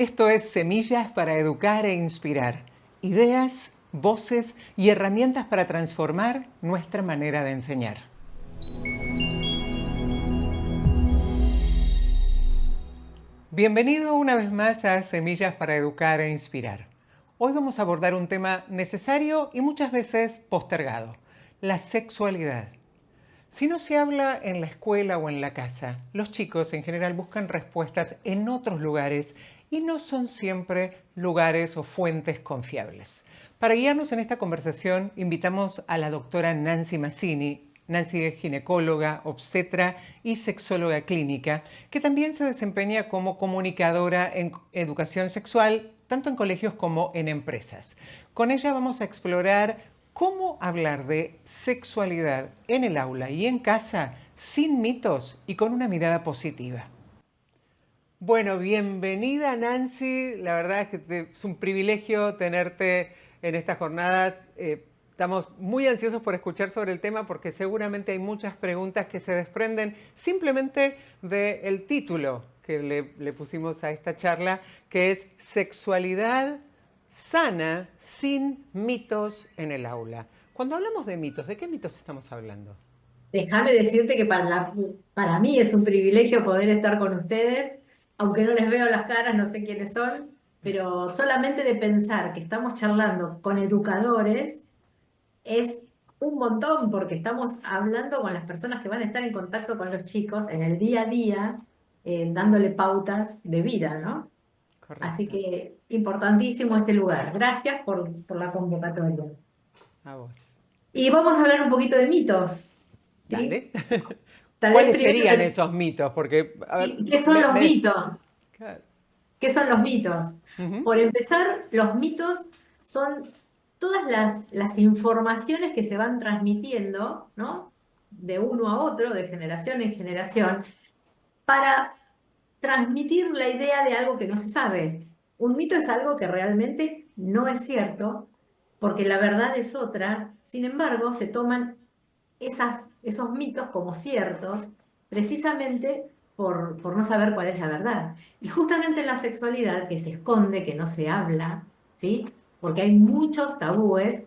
Esto es Semillas para Educar e Inspirar. Ideas, voces y herramientas para transformar nuestra manera de enseñar. Bienvenido una vez más a Semillas para Educar e Inspirar. Hoy vamos a abordar un tema necesario y muchas veces postergado: la sexualidad. Si no se habla en la escuela o en la casa, los chicos en general buscan respuestas en otros lugares y no son siempre lugares o fuentes confiables. Para guiarnos en esta conversación, invitamos a la doctora Nancy Mazzini. Nancy es ginecóloga, obstetra y sexóloga clínica, que también se desempeña como comunicadora en educación sexual, tanto en colegios como en empresas. Con ella vamos a explorar cómo hablar de sexualidad en el aula y en casa sin mitos y con una mirada positiva. Bueno, bienvenida Nancy. La verdad es que es un privilegio tenerte en esta jornada. Estamos muy ansiosos por escuchar sobre el tema porque seguramente hay muchas preguntas que se desprenden simplemente del título que le pusimos a esta charla, que es Sexualidad sana sin mitos en el aula. Cuando hablamos de mitos, ¿de qué mitos estamos hablando? Déjame decirte que para mí es un privilegio poder estar con ustedes, aunque no les veo las caras, no sé quiénes son, pero solamente de pensar que estamos charlando con educadores es un montón, porque estamos hablando con las personas que van a estar en contacto con los chicos en el día a día, dándole pautas de vida, ¿no? Así Correcto. que importantísimo este lugar. Gracias por la convocatoria. A vos. Y vamos a hablar un poquito de mitos, ¿sí? Dale. Tal vez ¿Cuáles primero, serían esos mitos? Porque, a ver, ¿qué son los mitos? claro. ¿Qué son los mitos? Ujú. Por empezar, los mitos son todas las informaciones que se van transmitiendo, ¿no? De uno a otro, de generación en generación, para transmitir la idea de algo que no se sabe. Un mito es algo que realmente no es cierto, porque la verdad es otra. Sin embargo, se toman esos mitos como ciertos, precisamente por no saber cuál es la verdad. Y justamente en la sexualidad, que se esconde, que no se habla, ¿sí? Porque hay muchos tabúes,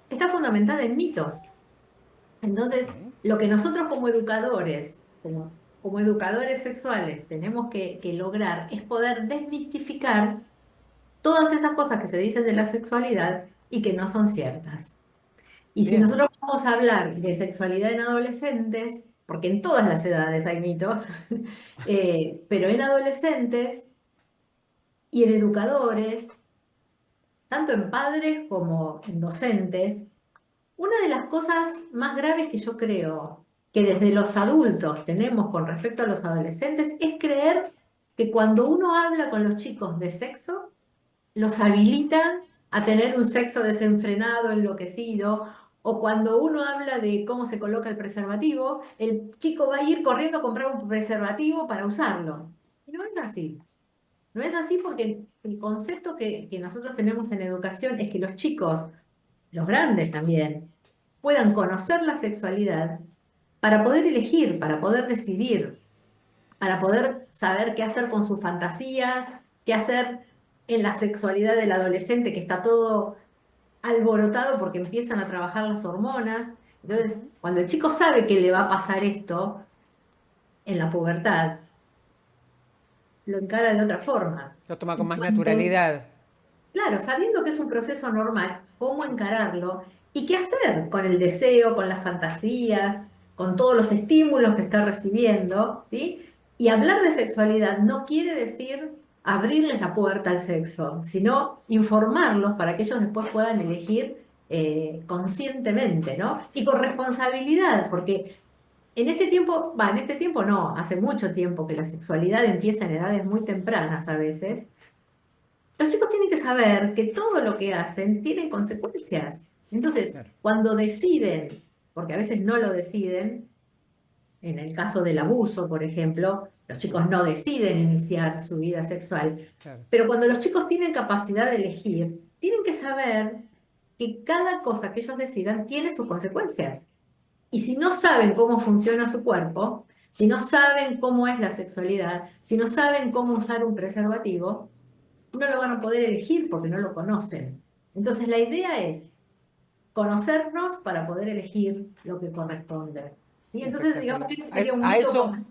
está fundamentada en mitos. Entonces, Ok. lo que nosotros como educadores, como educadores sexuales, tenemos que lograr es poder desmistificar todas esas cosas que se dicen de la sexualidad y que no son ciertas. Y si Bien. nosotros vamos a hablar de sexualidad en adolescentes, porque en todas las edades hay mitos, pero en adolescentes y en educadores, tanto en padres como en docentes, una de las cosas más graves que yo creo que desde los adultos tenemos con respecto a los adolescentes es creer que cuando uno habla con los chicos de sexo, los habilita a tener un sexo desenfrenado, enloquecido, o cuando uno habla de cómo se coloca el preservativo, el chico va a ir corriendo a comprar un preservativo para usarlo. Y no es así. No es así porque el concepto que nosotros tenemos en educación es que los chicos, los grandes también, puedan conocer la sexualidad para poder elegir, para poder decidir, para poder saber qué hacer con sus fantasías, qué hacer en la sexualidad del adolescente, que está todo alborotado porque empiezan a trabajar las hormonas. Entonces, Ujú. cuando el chico sabe que le va a pasar esto en la pubertad, lo encara de otra forma. Lo toma con Y más cuando, naturalidad. claro, sabiendo que es un proceso normal, cómo encararlo y qué hacer con el deseo, con las fantasías, con todos los estímulos que está recibiendo, ¿sí? Y hablar de sexualidad no quiere decir abrirles la puerta al sexo, sino informarlos para que ellos después puedan elegir conscientemente, ¿no? Y con responsabilidad, porque en este tiempo no, hace mucho tiempo que la sexualidad empieza en edades muy tempranas a veces. Los chicos tienen que saber que todo lo que hacen tiene consecuencias. Entonces, Claro, cuando deciden, porque a veces no lo deciden, en el caso del abuso, por ejemplo, los chicos no deciden iniciar su vida sexual, claro. pero cuando los chicos tienen capacidad de elegir, tienen que saber que cada cosa que ellos decidan tiene sus consecuencias. Y si no saben cómo funciona su cuerpo, Si no saben cómo es la sexualidad, si no saben cómo usar un preservativo, no lo van a poder elegir porque no lo conocen. Entonces la idea es conocernos para poder elegir lo que corresponde. ¿Sí? Entonces, digamos Espectacular. que ese sería un mito como...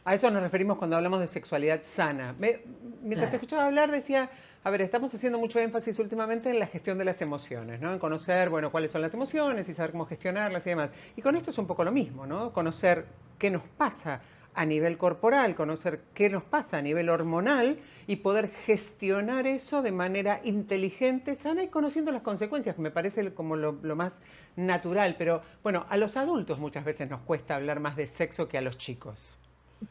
A eso nos referimos cuando hablamos de sexualidad sana. Mientras te Claro. escuchaba hablar decía, a ver, estamos haciendo mucho énfasis últimamente en la gestión de las emociones, ¿no? En conocer, bueno, cuáles son las emociones y saber cómo gestionarlas y demás. Y con esto es un poco lo mismo, ¿no? Conocer qué nos pasa a nivel corporal, conocer qué nos pasa a nivel hormonal y poder gestionar eso de manera inteligente, sana y conociendo las consecuencias, que me parece como lo más natural. Pero bueno, a los adultos muchas veces nos cuesta hablar más de sexo que a los chicos.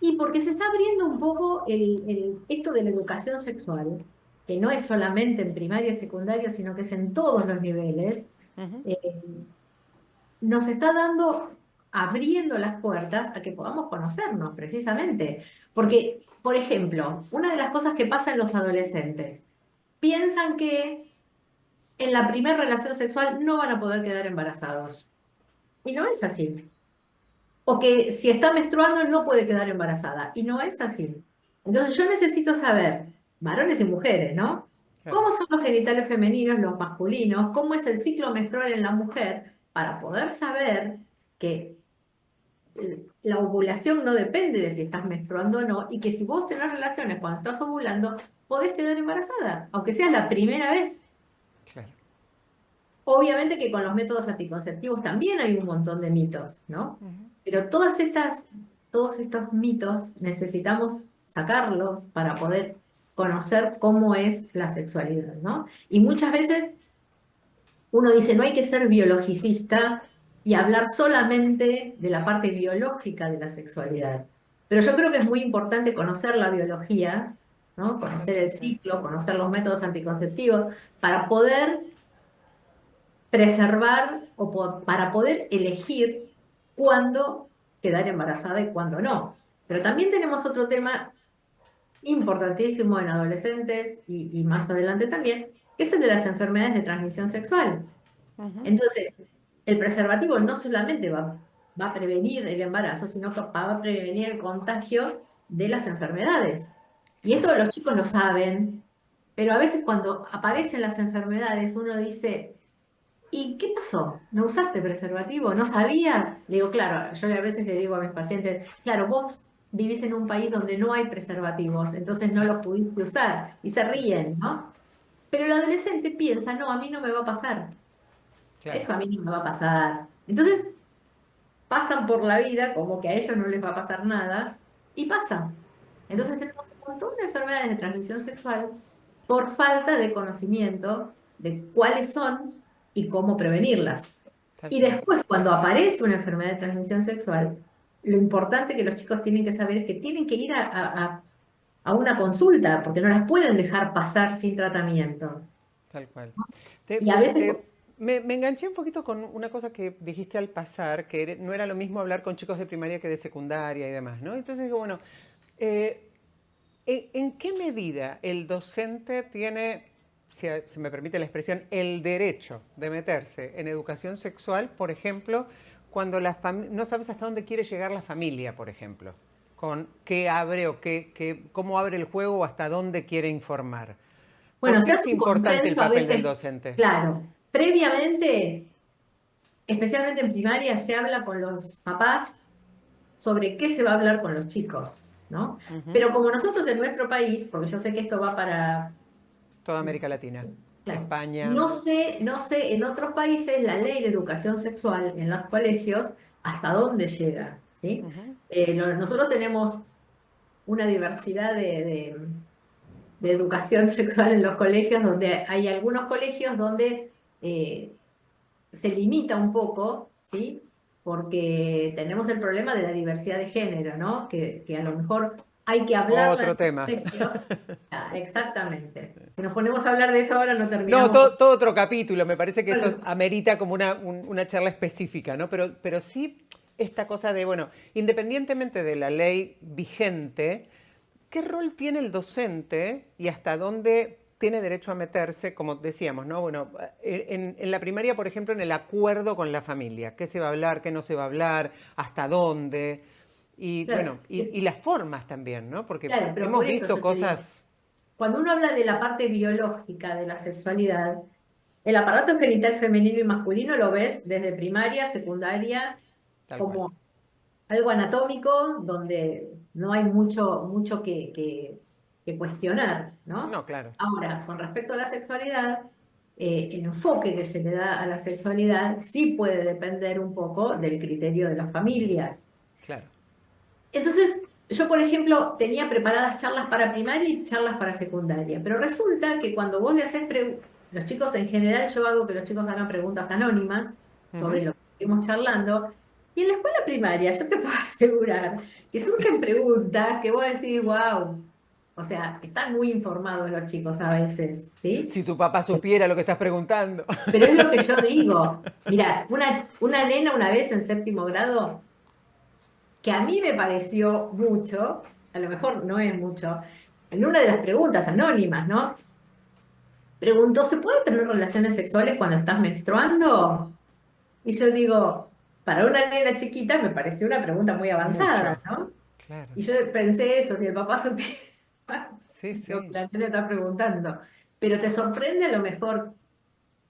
Y porque se está abriendo un poco esto de la educación sexual, que no es solamente en primaria y secundaria, sino que es en todos los niveles, Ujú. eh, nos está dando, abriendo las puertas a que podamos conocernos precisamente. Claro. Porque, por ejemplo, una de las cosas que pasa en los adolescentes, piensan que en la primera relación sexual no van a poder quedar embarazados. Y no es así. O que si está menstruando no puede quedar embarazada. Y no es así. Entonces yo necesito saber, varones y mujeres, ¿no? Claro. ¿Cómo son los genitales femeninos, los masculinos? ¿Cómo es el ciclo menstrual en la mujer? Para poder saber que la ovulación no depende de si estás menstruando o no, y que si vos tenés relaciones cuando estás ovulando, podés quedar embarazada, aunque sea la primera vez. Claro. Obviamente que con los métodos anticonceptivos también hay un montón de mitos, ¿no? Ujú. Pero todos estos mitos necesitamos sacarlos para poder conocer cómo es la sexualidad, ¿no? Y muchas veces uno dice, no hay que ser biologicista y hablar solamente de la parte biológica de la sexualidad. Pero yo creo que es muy importante conocer la biología, ¿no? Conocer el Totalmente. ciclo, conocer los métodos anticonceptivos, para poder preservar o para poder elegir cuándo quedar embarazada y cuándo no. Pero también tenemos otro tema importantísimo en adolescentes y más adelante también, que es el de las enfermedades de transmisión sexual. Ujú. Entonces, el preservativo no solamente va a prevenir el embarazo, sino que va a prevenir el contagio de las enfermedades. Y Claro. esto los chicos lo saben, pero a veces cuando aparecen las enfermedades uno dice, ¿y qué pasó? ¿No usaste preservativo? ¿No sabías? Le digo, claro, yo a veces le digo a mis pacientes, claro, vos vivís en un país donde no hay preservativos, entonces no los pudiste usar y se ríen, ¿no? Pero el adolescente piensa, no, a mí no me va a pasar, Claro. eso a mí no me va a pasar. Entonces pasan por la vida como que a ellos no les va a pasar nada y pasa. Entonces Ujú. tenemos un montón de enfermedades de transmisión sexual por falta de conocimiento de cuáles son y cómo prevenirlas. Tal Y cual. después, cuando aparece una enfermedad de transmisión sexual, lo importante que los chicos tienen que saber es que tienen que ir a una consulta, porque no las pueden dejar pasar sin tratamiento. Tal cual. Y Te- a veces, me enganché un poquito con una cosa que dijiste al pasar, que no era lo mismo hablar con chicos de primaria que de secundaria y demás, ¿no? Entonces digo, bueno, eh, ¿en qué medida el docente tiene, si se me permite la expresión, el derecho de meterse en educación sexual, por ejemplo, cuando no sabes hasta dónde quiere llegar la familia, por ejemplo, con qué abre o cómo abre el juego o hasta dónde quiere informar? ¿Por bueno, qué se es hace un importante el consenso a papel del veces, docente? claro, previamente, especialmente en primaria, se habla con los papás sobre qué se va a hablar con los chicos, ¿no? Ujú. Pero como nosotros en nuestro país, porque yo sé que esto va para, Toda América Latina. claro, España. no sé en otros países la ley de educación sexual en los colegios hasta dónde llega, ¿sí? Ujú. Nosotros tenemos una diversidad de educación sexual en los colegios, donde hay algunos colegios donde se limita un poco, ¿sí? Porque tenemos el problema de la diversidad de género, ¿no? Que a lo mejor hay que hablarla en Otro los tema. colegios. Ah, exactamente. Si nos ponemos a hablar de eso ahora no No, terminamos. todo otro capítulo. Me parece que eso amerita como una charla específica, ¿no? Pero sí esta cosa de, bueno, independientemente de la ley vigente, ¿qué rol tiene el docente y hasta dónde tiene derecho a meterse, como decíamos, ¿no? Bueno, en la primaria, por ejemplo, en el acuerdo con la familia, qué se va a hablar, qué no se va a hablar, hasta dónde. Y Claro, bueno, y las formas también, ¿no? Porque claro, pero hemos por eso visto yo te digo, cosas cuando uno habla de la parte biológica de la sexualidad, el aparato genital femenino y masculino lo ves desde primaria, secundaria, tal cual. como algo anatómico donde no hay mucho que cuestionar, ¿no? No, claro, Ahora, con respecto a la sexualidad, el enfoque que se le da a la sexualidad sí puede depender un poco del criterio de las familias. claro. Entonces, yo, por ejemplo, tenía preparadas charlas para primaria y charlas para secundaria, pero resulta que cuando vos le haces los chicos en general, yo hago que los chicos hagan preguntas anónimas Ujú. sobre lo que estuvimos charlando, y en la escuela primaria yo te puedo asegurar que surgen preguntas que vos decís, wow, o sea, están muy informados los chicos a veces, ¿sí? Si tu papá supiera lo que estás preguntando. Pero es lo que yo digo. Mira, una nena una vez en séptimo grado que a mí me pareció mucho, a lo mejor no es mucho, en una de las preguntas anónimas, ¿no? Preguntó, ¿se puede tener relaciones sexuales cuando estás menstruando? Y yo digo, para una nena chiquita me pareció una pregunta muy avanzada, Mucho. ¿no? Claro. Y yo pensé eso, si el papá supiera Sí, lo que sí, la nena está preguntando. Pero te sorprende a lo mejor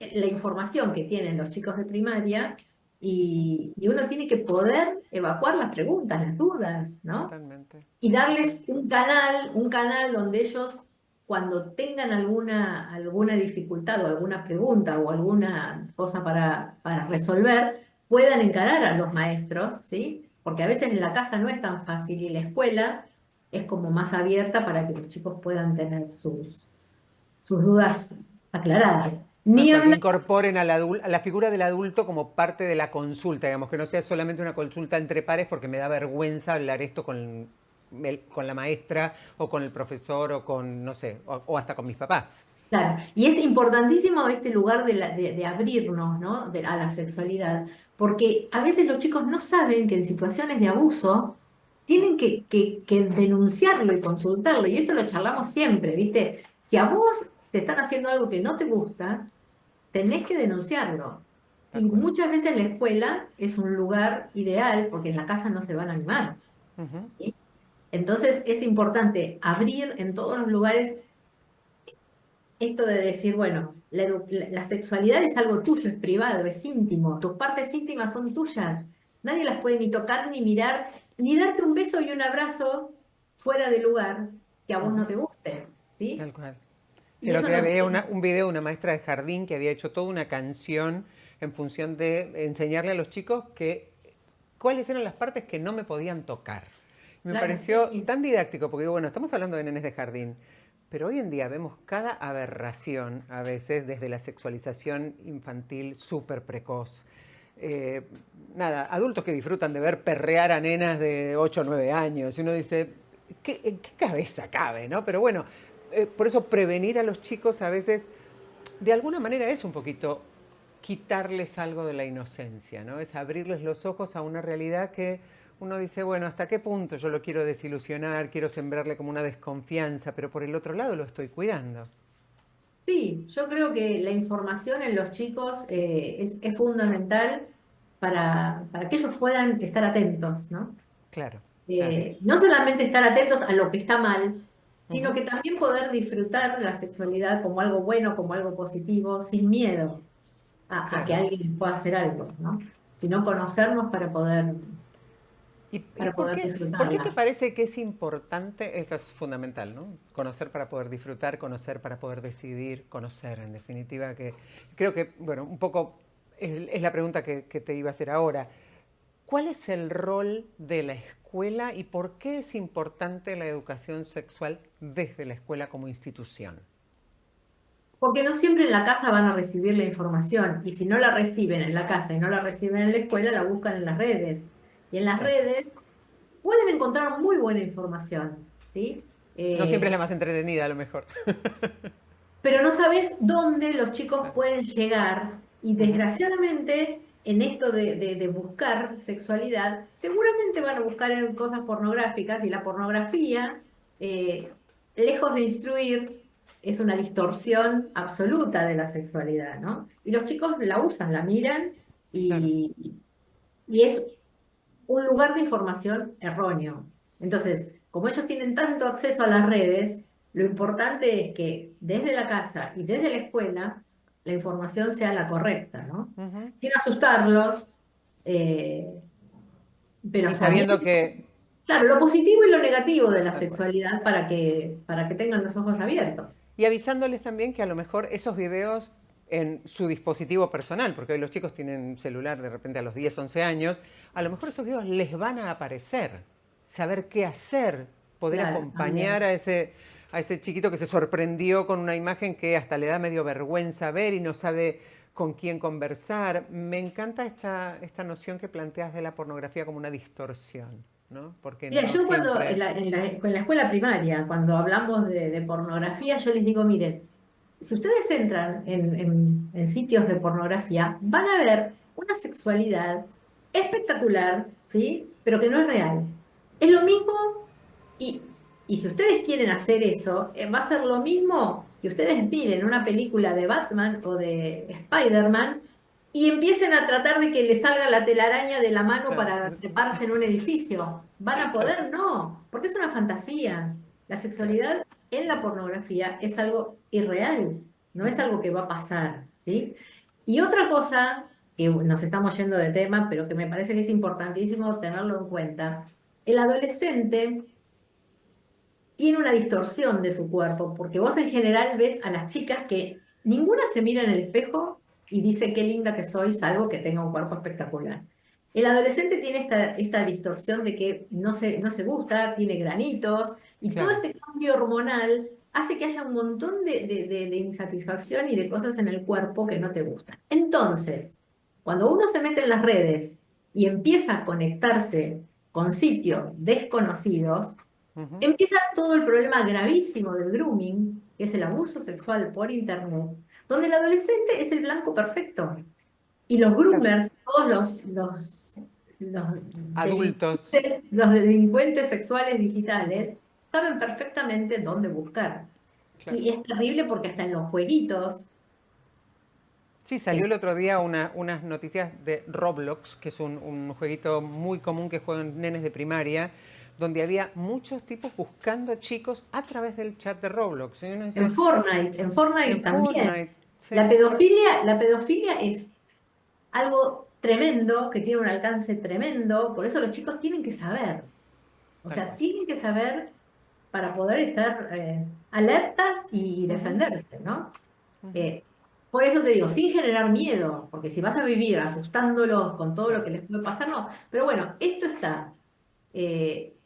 la información que tienen los chicos de primaria y uno tiene que poder evacuar las preguntas, las dudas, ¿no? totalmente. Y darles Totalmente. un canal donde ellos, cuando tengan alguna dificultad o alguna pregunta o alguna cosa para resolver, puedan encarar a los maestros, ¿sí? Porque a veces en la casa no es tan fácil y la escuela es como más abierta para que los chicos puedan tener sus dudas aclaradas. Tal Ni cual, que hablar, incorporen a la figura del adulto como parte de la consulta, digamos, que no sea solamente una consulta entre pares porque me da vergüenza hablar esto con la maestra o con el profesor o con, no sé, o hasta con mis papás. claro, y es importantísimo este lugar de abrirnos, ¿no? A la sexualidad, porque a veces los chicos no saben que en situaciones de abuso tienen que denunciarlo y consultarlo, y esto lo charlamos siempre, ¿viste? Si a vos te están haciendo algo que no te gusta, tenés que denunciarlo. Tal Y cual. muchas veces la escuela es un lugar ideal porque en la casa no se van a animar, Ujú. ¿sí? Entonces es importante abrir en todos los lugares esto de decir, bueno, la sexualidad es algo tuyo, es privado, es íntimo, tus partes íntimas son tuyas, nadie las puede ni tocar, ni mirar, ni darte un beso y un abrazo fuera de lugar que a vos no Ujú. te guste, ¿sí? Tal cual. Sí, Y el eso otro día no veía tiene... un video de una maestra de jardín que había hecho toda una canción en función de enseñarle a los chicos cuáles eran las partes que no me podían tocar. Y me Claro, pareció sí, tan didáctico, porque digo, bueno, estamos hablando de nenes de jardín, pero hoy en día vemos cada aberración, a veces desde la sexualización infantil súper precoz. Eh, Nada, adultos que disfrutan de ver perrear a nenas de 8 o 9 años. Y uno dice, ¿en qué cabeza cabe, no? Pero bueno, por eso prevenir a los chicos a veces, de alguna manera es un poquito quitarles algo de la inocencia, ¿no? Es abrirles los ojos a una realidad que uno dice, bueno, ¿hasta qué punto yo lo quiero desilusionar, quiero sembrarle como una desconfianza, pero por el otro lado lo estoy cuidando? sí, yo creo que la información en los chicos es fundamental para que ellos puedan estar atentos, ¿no? Claro, claro. No solamente estar atentos a lo que está mal, sino Ujú. que también poder disfrutar la sexualidad como algo bueno, como algo positivo, sin miedo a que Claro. alguien les pueda hacer algo, ¿no? Sino conocernos ¿Y para poder por qué te disfrutarla. parece que es importante? Eso es fundamental, ¿no? Conocer para poder disfrutar, conocer para poder decidir, conocer, en definitiva, que creo que, bueno, un poco es la pregunta que te iba a hacer ahora. ¿Cuál es el rol de la escuela y por qué es importante la educación sexual desde la escuela como institución? Porque no siempre en la casa van a recibir la información, y si no la reciben en la casa y no la reciben en la escuela, la buscan en las redes. Y en las Claro. redes pueden encontrar muy buena información, ¿sí? No siempre es la Eh, más entretenida, a lo mejor. pero no sabes dónde los chicos Claro. pueden llegar y Ujú. desgraciadamente en esto de buscar sexualidad, seguramente van a buscar en cosas pornográficas y la pornografía, eh, lejos de instruir, es una distorsión absoluta de la sexualidad, ¿no? Y los chicos la usan, la miran Claro. y es un lugar de información erróneo. Entonces, como ellos tienen tanto acceso a las redes, lo importante es que desde la casa y desde la escuela la información sea la correcta, ¿no? Ujú. Sin asustarlos, eh, pero Y sabiendo sabiendo, que, claro, lo positivo y lo negativo de la tal cual. sexualidad para que tengan los ojos abiertos. Y avisándoles también que a lo mejor esos videos en su dispositivo personal, porque hoy los chicos tienen celular de repente a los 10, 11 años, a lo mejor esos videos les van a aparecer. Saber qué hacer, poder Claro, acompañar también. a ese chiquito que se sorprendió con una imagen que hasta le da medio vergüenza ver y no sabe con quién conversar. Me encanta esta noción que planteas de la pornografía como una distorsión, ¿no? Porque Mira, no yo cuando siempre... en la escuela primaria, cuando hablamos de pornografía, yo les digo, miren, si ustedes entran en sitios de pornografía, van a ver una sexualidad espectacular, ¿sí? Pero que no es real. Es lo mismo, y si ustedes quieren hacer eso, va a ser lo mismo que ustedes miren una película de Batman o de Spider-Man y empiecen a tratar de que le salga la telaraña de la mano Claro. para treparse en un edificio. ¿Van a Tal poder? No, porque es una fantasía. La Claro. sexualidad en la pornografía es algo irreal, no es Ujú. algo que va a pasar, ¿sí? Y otra cosa, que nos estamos yendo de tema, pero que me parece que es importantísimo tenerlo en cuenta, el adolescente tiene una distorsión de su cuerpo, porque vos en general ves a las chicas que ninguna se mira en el espejo y dice qué linda que soy, salvo que tenga un cuerpo espectacular. El adolescente tiene esta distorsión de que no se gusta, tiene granitos, y todo Claro. este cambio hormonal hace que haya un montón de insatisfacción y de cosas en el cuerpo que no te gustan. Entonces, cuando uno se mete en las redes y empieza a conectarse con sitios desconocidos, Ujú. empieza todo el problema gravísimo del grooming, que es el abuso sexual por internet, donde el adolescente es el blanco perfecto. Y los Claro. groomers, todos los Adultos. los delincuentes sexuales digitales, saben perfectamente dónde buscar. Claro. Y es terrible porque hasta en los jueguitos, Sí, que salió el otro día unas noticias de Roblox, que es un jueguito muy común que juegan nenes de primaria, donde había muchos tipos buscando chicos a través del chat de Roblox. Y uno dice, en Fortnite en también. Fortnite, La sí, pedofilia, la pedofilia es algo tremendo, que tiene un alcance tremendo, por eso los chicos tienen que saber, o tal sea, cual. tienen que saber para poder estar alertas y Ujú, defenderse, ¿no? ujú. Eh, por eso te digo, sin generar miedo, porque si vas a vivir asustándolos con todo lo Claro. que les puede pasar, no, pero bueno, esto está, eh,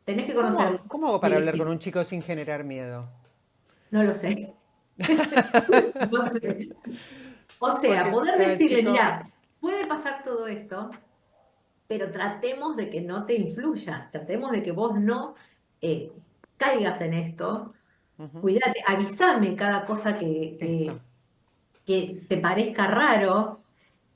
tenés que conocerlo ¿Cómo hago y para hablar con elegir, un chico sin generar miedo? no lo sé. No sé. O sea, Porque poder cada decirle, chico... mira, puede pasar todo esto, pero tratemos de que no te influya, tratemos de que vos no eh, caigas en esto, Ujú. cuídate, avísame cada cosa que, Esto, que, que te parezca raro.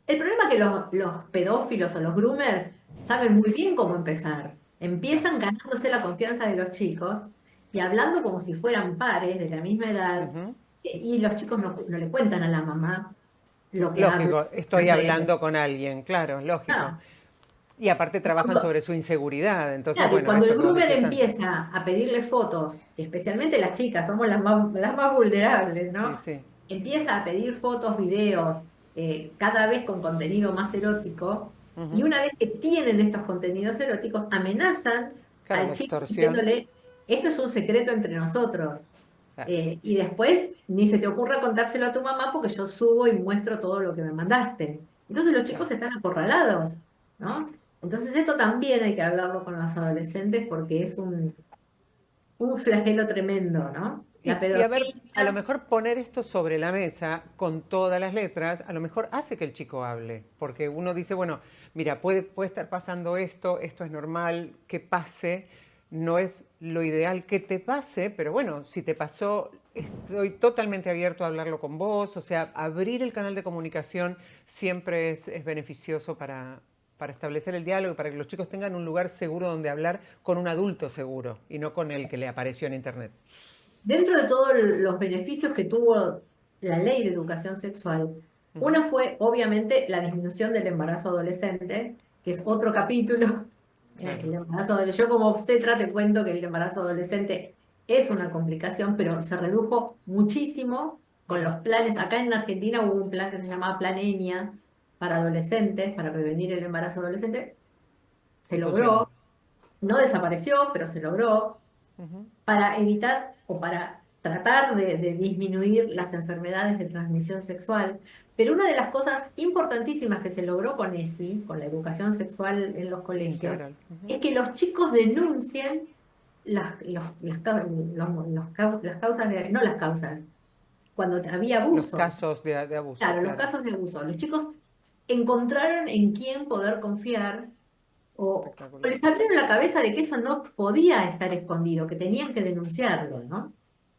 El problema es que los pedófilos o los groomers saben muy bien cómo empezar. claro. Empiezan ganándose la confianza de los chicos y hablando como si fueran pares de la misma edad, Ujú. y los chicos no le cuentan a la mamá lo que hablan Lógico, estoy en redes. hablando con alguien, claro, lógico. No. Y aparte trabajan sobre su inseguridad, entonces, Claro, y bueno, cuando el esto que vos groomer decís antes. empieza a pedirle fotos, especialmente las chicas, somos las más vulnerables, Sí, ¿no? sí. Empieza a pedir fotos, videos, cada vez con contenido más erótico, y Ujú. una vez que tienen estos contenidos eróticos, amenazan Claro, al la chico extorsión. diciéndole, esto es un secreto entre nosotros. Claro, Y después ni se te ocurra contárselo a tu mamá porque yo subo y muestro todo lo que me mandaste. Entonces los claro. chicos están acorralados, ¿no? Entonces esto también hay que hablarlo con los adolescentes porque es un flagelo tremendo, ¿no? La Y a ver, a lo pedofilia, mejor poner esto sobre la mesa con todas las letras, a lo mejor hace que el chico hable, porque uno dice, bueno, mira, puede estar pasando esto es normal que pase, no es lo ideal que te pase, pero bueno, si te pasó, estoy totalmente abierto a hablarlo con vos, o sea, abrir el canal de comunicación siempre es beneficioso para establecer el diálogo, para que los chicos tengan un lugar seguro donde hablar con un adulto seguro y no con el que le apareció en internet. dentro de todos los beneficios que tuvo la ley de educación sexual, Ujú. una fue obviamente la disminución del embarazo adolescente, que es otro capítulo. Claro. El embarazo adolescente. Yo como obstetra te cuento que el embarazo adolescente es una complicación, pero se redujo muchísimo con Ujú. los planes. Acá en Argentina hubo un plan que se llamaba Plan ENIA para adolescentes, para prevenir el embarazo adolescente. Se Y funcionó. logró, no desapareció, pero se logró Ujú. para evitar o para tratar de disminuir las enfermedades de transmisión sexual. Pero una de las cosas importantísimas que se logró con ESI, con la educación sexual en los colegios, Integral. Ujú. es que los chicos denuncien las causas de, no las causas, cuando había Los abuso, casos de abuso, claro, los claro. casos de abuso. Los chicos encontraron en quién poder confiar o Espectacular. les abrieron la cabeza de que eso no podía estar escondido, que tenían que denunciarlo, ¿no?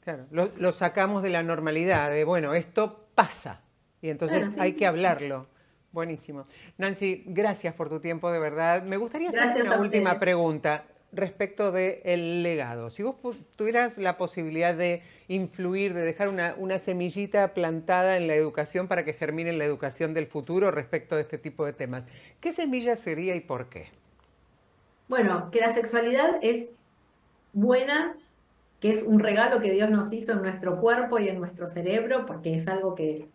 Claro, lo sacamos de la normalidad, de bueno, esto pasa y Claro, entonces sí, hay sí, que sí. hablarlo. Buenísimo. Nancy, gracias por tu tiempo, de verdad. Me gustaría hacerte Gracias una a última ustedes. pregunta respecto del legado. Si vos tuvieras la posibilidad de influir, de dejar una semillita plantada en la educación para que germine en la educación del futuro respecto de este tipo de temas, ¿qué semilla sería y por qué? Bueno, que la sexualidad es buena, que es un regalo que Dios nos hizo en nuestro cuerpo y en nuestro cerebro, porque es algo que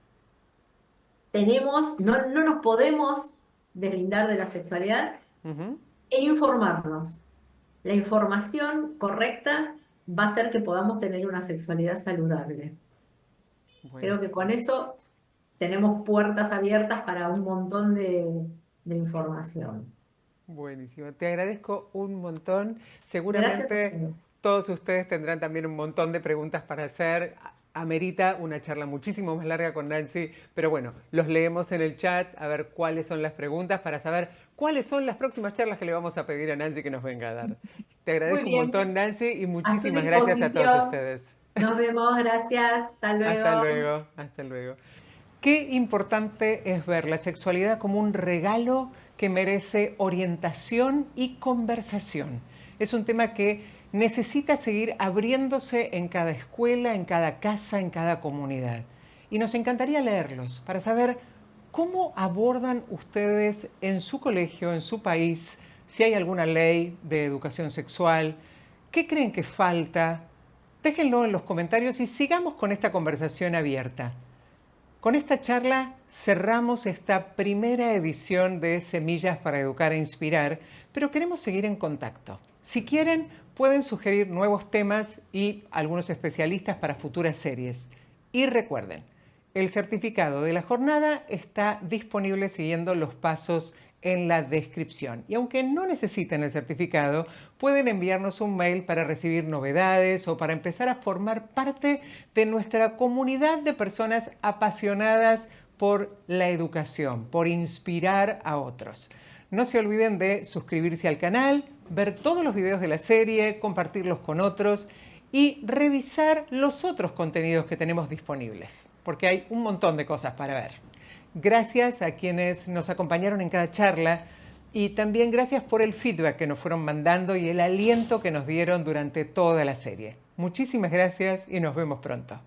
tenemos, no nos podemos deslindar de la sexualidad, Ujú. e informarnos. La información correcta va a hacer que podamos tener una sexualidad saludable. Creo que con Buenísimo. eso tenemos puertas abiertas para un montón de información. Buenísimo, te agradezco un montón. Gracias a Seguramente ustedes. todos ustedes tendrán también un montón de preguntas para hacer. Amerita una charla muchísimo más larga con Nancy, pero bueno, los leemos en el chat a ver cuáles son las preguntas para saber cuáles son las próximas charlas que le vamos a pedir a Nancy que nos venga a dar. Te Muy agradezco un montón, bien, Nancy, y a su muchísimas gracias a todos disposición. ustedes. Nos vemos, gracias. Hasta Hasta luego. luego, hasta luego. Qué importante es ver la sexualidad como un regalo que merece orientación y conversación. Es un tema que necesita seguir abriéndose en cada escuela, en cada casa, en cada comunidad. Y nos encantaría leerlos para saber cómo abordan ustedes en su colegio, en su país, si hay alguna ley de educación sexual, qué creen que falta. Déjenlo en los comentarios y sigamos con esta conversación abierta. Con esta charla cerramos esta primera edición de Semillas para Educar e Inspirar, pero queremos seguir en contacto. Si quieren, pueden sugerir nuevos temas y algunos especialistas para futuras series. Y recuerden, el certificado de la jornada está disponible siguiendo los pasos en la descripción. Y aunque no necesiten el certificado, pueden enviarnos un mail para recibir novedades o para empezar a formar parte de nuestra comunidad de personas apasionadas por la educación, por inspirar a otros. No se olviden de suscribirse al canal, ver todos los videos de la serie, compartirlos con otros y revisar los otros contenidos que tenemos disponibles, porque hay un montón de cosas para ver. Gracias a quienes nos acompañaron en cada charla y también gracias por el feedback que nos fueron mandando y el aliento que nos dieron durante toda la serie. Muchísimas gracias y nos vemos pronto.